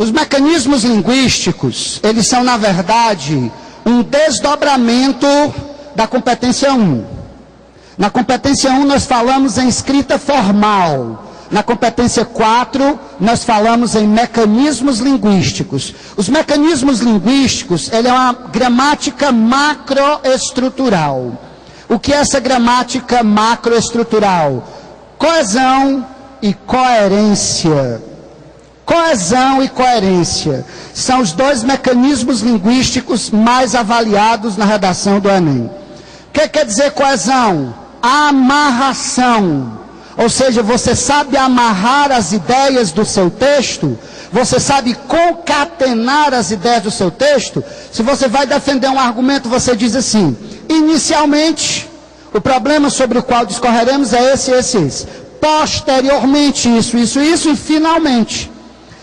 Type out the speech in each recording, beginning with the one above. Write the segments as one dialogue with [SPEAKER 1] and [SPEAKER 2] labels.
[SPEAKER 1] Os mecanismos linguísticos, eles são, na verdade, um desdobramento da competência 1. Na competência 1, nós falamos em escrita formal. Na competência 4, nós falamos em mecanismos linguísticos. Os mecanismos linguísticos, ele é uma gramática macroestrutural. O que é essa gramática macroestrutural? Coesão e coerência. Coesão e coerência são os dois mecanismos linguísticos mais avaliados na redação do Enem. O que quer dizer coesão? Amarração. Ou seja, você sabe amarrar as ideias do seu texto, você sabe concatenar as ideias do seu texto. Se você vai defender um argumento, você diz assim: inicialmente, o problema sobre o qual discorreremos é esse, esse, esse. Posteriormente, isso, isso, isso, e finalmente.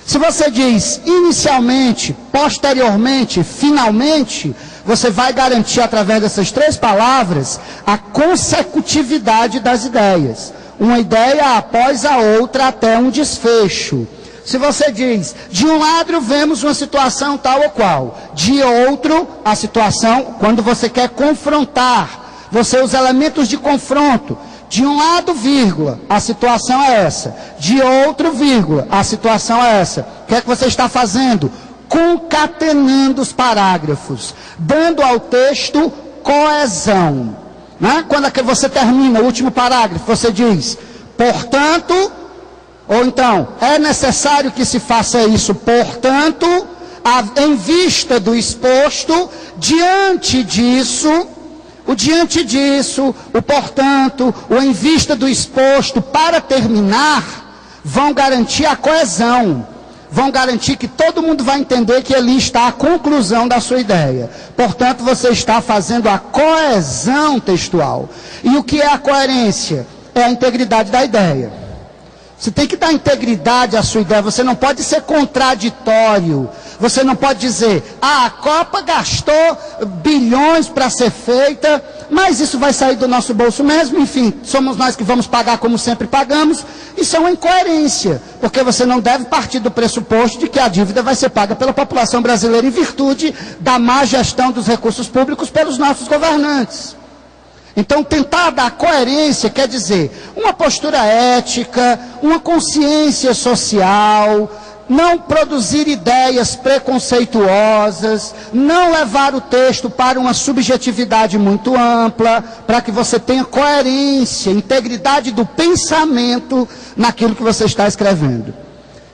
[SPEAKER 1] Se você diz inicialmente, posteriormente, finalmente, você vai garantir através dessas três palavras a consecutividade das ideias. Uma ideia após a outra até um desfecho. Se você diz, de um lado vemos uma situação tal ou qual, de outro, a situação, quando você quer confrontar, você usa elementos de confronto. De um lado, vírgula, a situação é essa. De outro, vírgula, a situação é essa. O que é que você está fazendo? Concatenando os parágrafos, dando ao texto coesão. Né? Quando é que você termina o último parágrafo, você diz, portanto, ou então, é necessário que se faça isso, portanto, em vista do exposto, diante disso, o portanto, o em vista do exposto, para terminar, vão garantir a coesão. Vão garantir que todo mundo vai entender que ali está a conclusão da sua ideia. Portanto, você está fazendo a coesão textual. E o que é a coerência? É a integridade da ideia. Você tem que dar integridade à sua ideia. Você não pode ser contraditório. Você não pode dizer, a Copa gastou bilhões para ser feita, mas isso vai sair do nosso bolso mesmo. Enfim, somos nós que vamos pagar como sempre pagamos. Isso é uma incoerência, porque você não deve partir do pressuposto de que a dívida vai ser paga pela população brasileira em virtude da má gestão dos recursos públicos pelos nossos governantes. Então, tentar dar coerência quer dizer uma postura ética, uma consciência social, não produzir ideias preconceituosas, não levar o texto para uma subjetividade muito ampla, para que você tenha coerência, integridade do pensamento naquilo que você está escrevendo.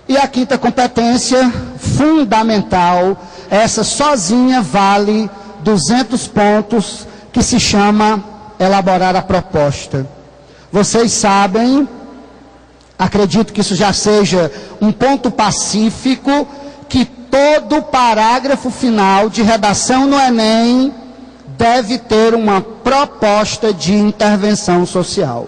[SPEAKER 1] E a quinta competência fundamental, essa sozinha vale 200 pontos, que se chama elaborar a proposta. Vocês sabem, acredito que isso já seja um ponto pacífico, que todo parágrafo final de redação no Enem deve ter uma proposta de intervenção social.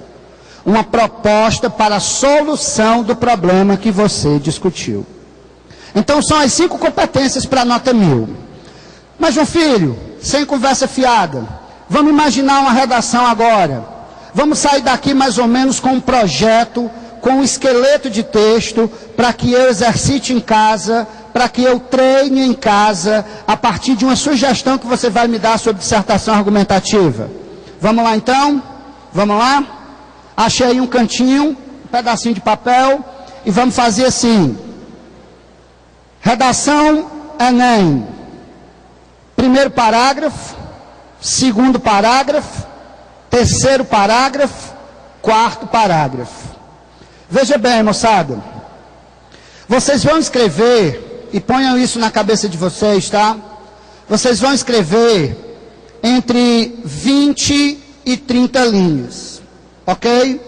[SPEAKER 1] Uma proposta para a solução do problema que você discutiu. Então são as 5 competências para a nota 1000. Mas, João Filho, sem conversa fiada, vamos imaginar uma redação agora. Vamos sair daqui mais ou menos com um projeto, com um esqueleto de texto, para que eu exercite em casa, para que eu treine em casa, a partir de uma sugestão que você vai me dar sobre dissertação argumentativa. Vamos lá então? Vamos lá? Achei aí um cantinho, um pedacinho de papel, e vamos fazer assim. Redação Enem. Primeiro parágrafo, segundo parágrafo, terceiro parágrafo, quarto parágrafo. Veja bem, moçada, vocês vão escrever, e ponham isso na cabeça de vocês, tá? Vocês vão escrever entre 20 e 30 linhas, ok?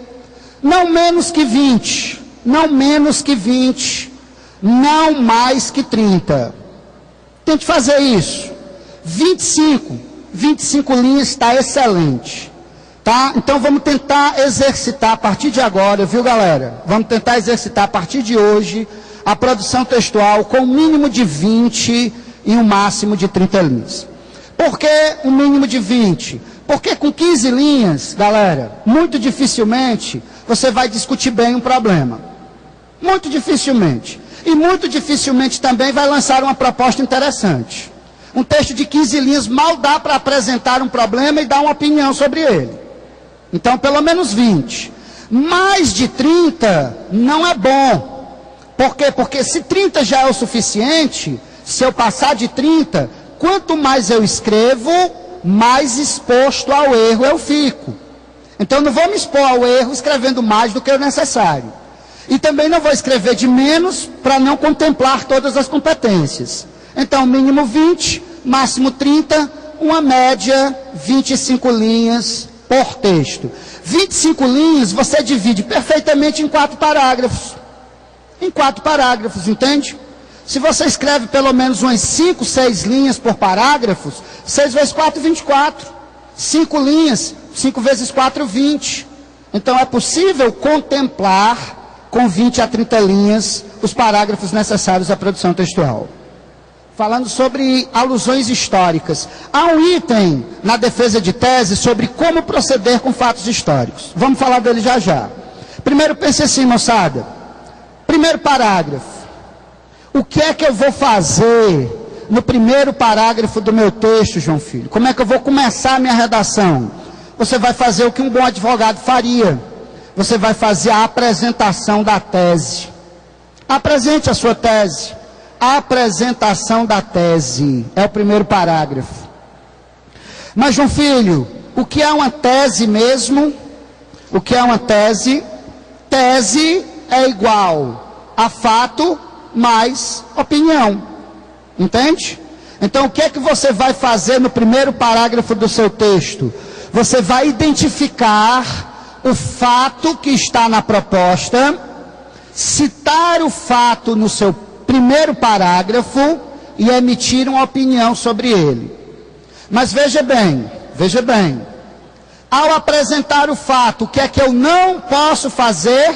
[SPEAKER 1] Não menos que 20, não menos que 20, não mais que 30. Tente fazer isso. 25 linhas está excelente. Tá? Então vamos tentar exercitar a partir de agora, viu galera? Vamos tentar exercitar a partir de hoje a produção textual com um mínimo de 20 e um máximo de 30 linhas. Por que um mínimo de 20? Porque com 15 linhas, galera, muito dificilmente você vai discutir bem um problema. Muito dificilmente. E muito dificilmente também vai lançar uma proposta interessante. Um texto de 15 linhas mal dá para apresentar um problema e dar uma opinião sobre ele. Então, pelo menos 20. Mais de 30 não é bom. Por quê? Porque se 30 já é o suficiente, se eu passar de 30, quanto mais eu escrevo, mais exposto ao erro eu fico. Então, não vou me expor ao erro escrevendo mais do que o necessário. E também não vou escrever de menos para não contemplar todas as competências. Então, mínimo 20, máximo 30, uma média 25 linhas por texto. 25 linhas você divide perfeitamente em 4 parágrafos. Em 4 parágrafos, entende? Se você escreve pelo menos umas 5, 6 linhas por parágrafos, 6 vezes 4, 24. 5 linhas, 5 vezes 4, 20. Então, é possível contemplar com 20 a 30 linhas, os parágrafos necessários à produção textual. Falando sobre alusões históricas. Há um item na defesa de tese sobre como proceder com fatos históricos. Vamos falar dele já já. Primeiro pense assim, moçada. Primeiro parágrafo. O que é que eu vou fazer no primeiro parágrafo do meu texto, João Filho? Como é que eu vou começar a minha redação? Você vai fazer o que um bom advogado faria. Você vai fazer a apresentação da tese. Apresente a sua tese. A apresentação da tese é o primeiro parágrafo. Mas, João Filho, o que é uma tese mesmo? O que é uma tese? Tese é igual a fato mais opinião. Entende? Então, o que é que você vai fazer no primeiro parágrafo do seu texto? Você vai identificar o fato que está na proposta, citar o fato no seu primeiro parágrafo e emitir uma opinião sobre ele. Mas veja bem, ao apresentar o fato, o que é que eu não posso fazer?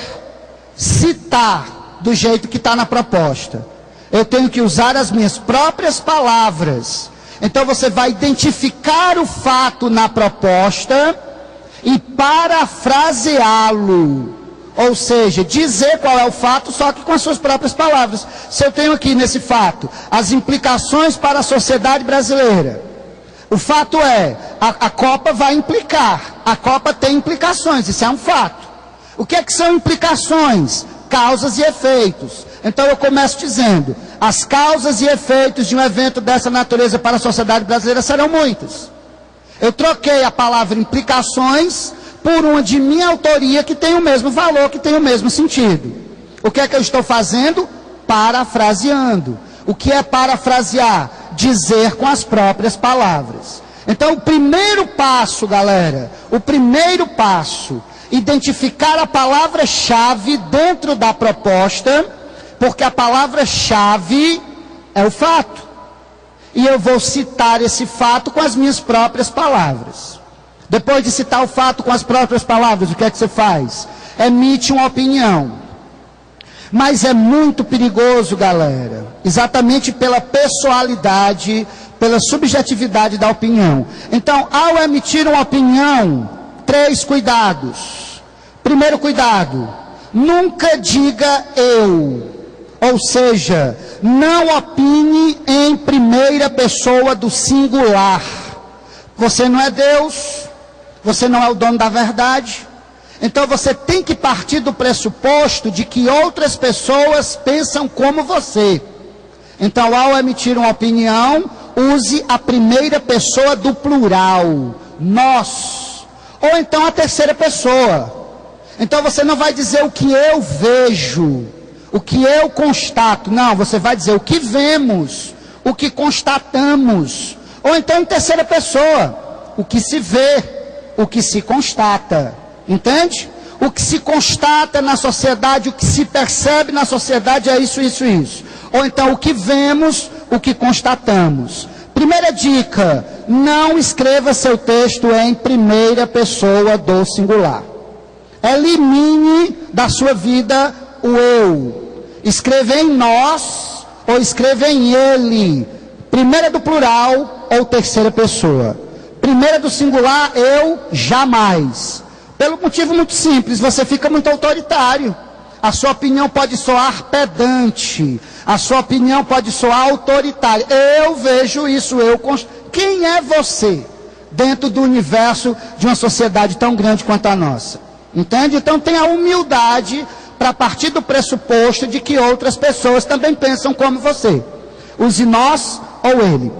[SPEAKER 1] Citar do jeito que está na proposta. Eu tenho que usar as minhas próprias palavras. Então você vai identificar o fato na proposta e parafraseá-lo, ou seja, dizer qual é o fato, só que com as suas próprias palavras. Se eu tenho aqui nesse fato, as implicações para a sociedade brasileira, o fato é, a Copa vai implicar, a Copa tem implicações, isso é um fato. O que é que são implicações? Causas e efeitos. Então eu começo dizendo, as causas e efeitos de um evento dessa natureza para a sociedade brasileira serão muitas. Eu troquei a palavra implicações por uma de minha autoria que tem o mesmo valor, que tem o mesmo sentido. O que é que eu estou fazendo? Parafraseando. O que é parafrasear? Dizer com as próprias palavras. Então o primeiro passo, galera, o primeiro passo, identificar a palavra-chave dentro da proposta, porque a palavra-chave é o fato. E eu vou citar esse fato com as minhas próprias palavras. Depois de citar o fato com as próprias palavras, o que é que você faz? Emite uma opinião. Mas é muito perigoso, galera, exatamente pela pessoalidade, pela subjetividade da opinião. Então, ao emitir uma opinião, 3 cuidados. Primeiro cuidado, nunca diga eu. Ou seja, não opine em primeira pessoa do singular. Você não é Deus, você não é o dono da verdade. Então você tem que partir do pressuposto de que outras pessoas pensam como você. Então, ao emitir uma opinião, use a primeira pessoa do plural, nós. Ou então a terceira pessoa. Então você não vai dizer o que eu vejo, o que eu constato. Não, você vai dizer o que vemos, o que constatamos. Ou então em terceira pessoa, o que se vê, o que se constata. Entende? O que se constata na sociedade, o que se percebe na sociedade é isso, isso, isso. Ou então o que vemos, o que constatamos. Primeira dica, não escreva seu texto em primeira pessoa do singular. Elimine da sua vida o eu. Escreva em nós ou escreva em ele. Primeira do plural ou terceira pessoa. Primeira do singular, eu jamais. Pelo motivo muito simples, você fica muito autoritário. A sua opinião pode soar pedante. A sua opinião pode soar autoritária. Eu vejo isso, Quem é você dentro do universo de uma sociedade tão grande quanto a nossa? Entende? Então tenha humildade para partir do pressuposto de que outras pessoas também pensam como você. Use nós ou ele.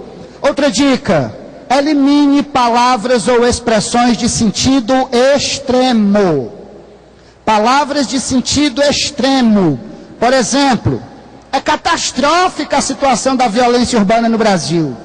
[SPEAKER 1] Outra dica: elimine palavras ou expressões de sentido extremo. Palavras de sentido extremo. Por exemplo, é catastrófica a situação da violência urbana no Brasil.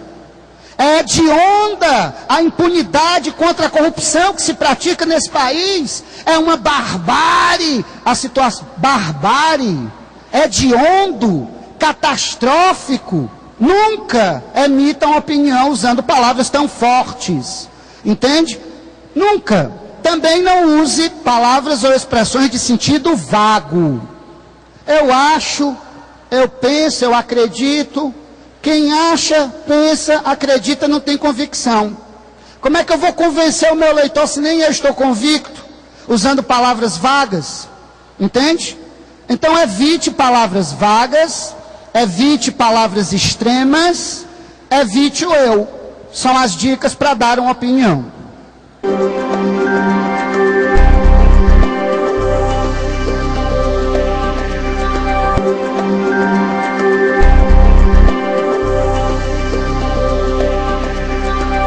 [SPEAKER 1] É hedionda a impunidade contra a corrupção que se pratica nesse país. É uma barbárie a situação. Barbárie, hediondo, catastrófico. Nunca emitam opinião usando palavras tão fortes. Entende? Nunca. Também não use palavras ou expressões de sentido vago. Eu acho, eu penso, eu acredito. Quem acha, pensa, acredita, não tem convicção. Como é que eu vou convencer o meu leitor se nem eu estou convicto? Usando palavras vagas. Entende? Então evite palavras vagas, evite palavras extremas, evite o eu. São as dicas para dar uma opinião.